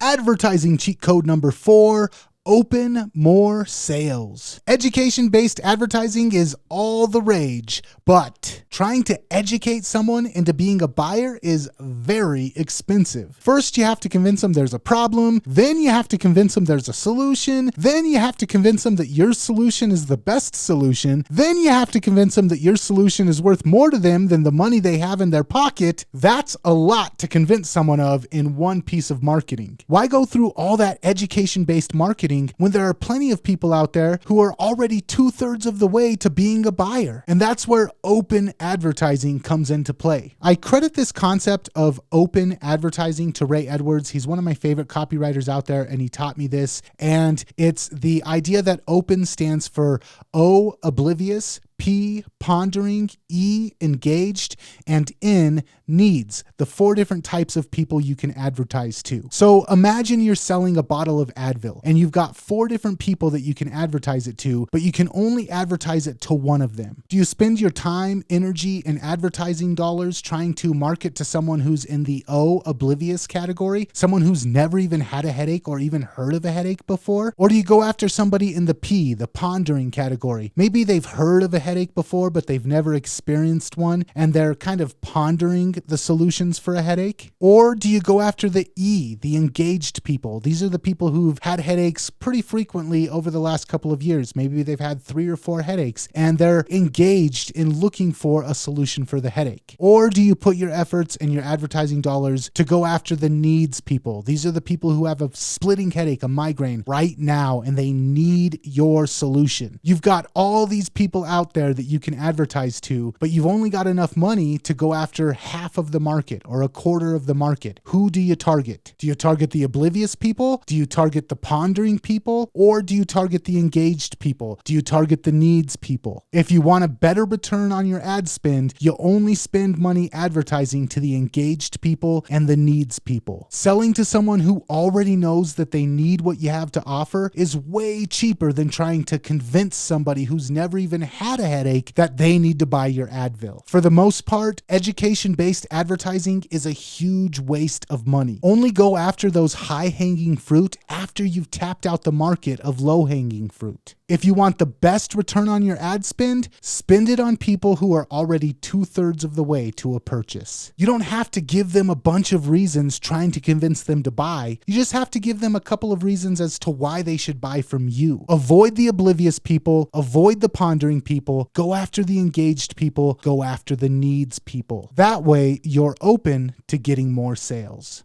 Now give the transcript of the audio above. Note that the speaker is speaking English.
Advertising cheat code number 4. Open more sales. Education-based advertising is all the rage, but trying to educate someone into being a buyer is very expensive. First, you have to convince them there's a problem, then you have to convince them there's a solution, then you have to convince them that your solution is the best solution, then you have to convince them that your solution is worth more to them than the money they have in their pocket. That's a lot to convince someone of in one piece of marketing. Why go through all that education-based marketing when there are plenty of people out there who are already 2/3 of the way to being a buyer? And that's where open advertising comes into play. I credit this concept of open advertising to Ray Edwards. He's one of my favorite copywriters out there, and he taught me this. And it's the idea that open stands for O, oblivious, P, pondering, E, engaged, and N, needs, the 4 different types of people you can advertise to. So imagine you're selling a bottle of Advil and you've got 4 different people that you can advertise it to, but you can only advertise it to one of them. Do you spend your time, energy, and advertising dollars trying to market to someone who's in the O, oblivious category, someone who's never even had a headache or even heard of a headache before? Or do you go after somebody in the P, the pondering category? Maybe they've heard of a headache before, but they've never experienced one, and they're kind of pondering the solutions for a headache. Or do you go after the E, the engaged people? These are the people who've had headaches pretty frequently over the last couple of years. Maybe they've had 3 or 4 headaches, and they're engaged in looking for a solution for the headache. Or do you put your efforts and your advertising dollars to go after the needs people? These are the people who have a splitting headache, a migraine right now, and they need your solution. You've got all these people out there that you can advertise to, but you've only got enough money to go after half of the market or a quarter of the market. Who do you target? Do you target the oblivious people? Do you target the pondering people? Or do you target the engaged people? Do you target the needs people? If you want a better return on your ad spend, you only spend money advertising to the engaged people and the needs people. Selling to someone who already knows that they need what you have to offer is way cheaper than trying to convince somebody who's never even had a headache that they need to buy your Advil. For the most part, education-based advertising is a huge waste of money. Only go after those high-hanging fruit after you've tapped out the market of low-hanging fruit. If you want the best return on your ad spend, spend it on people who are already 2/3 of the way to a purchase. You don't have to give them a bunch of reasons trying to convince them to buy. You just have to give them a couple of reasons as to why they should buy from you. Avoid the oblivious people, avoid the pondering people, go after the engaged people, go after the needs people. That way, you're open to getting more sales.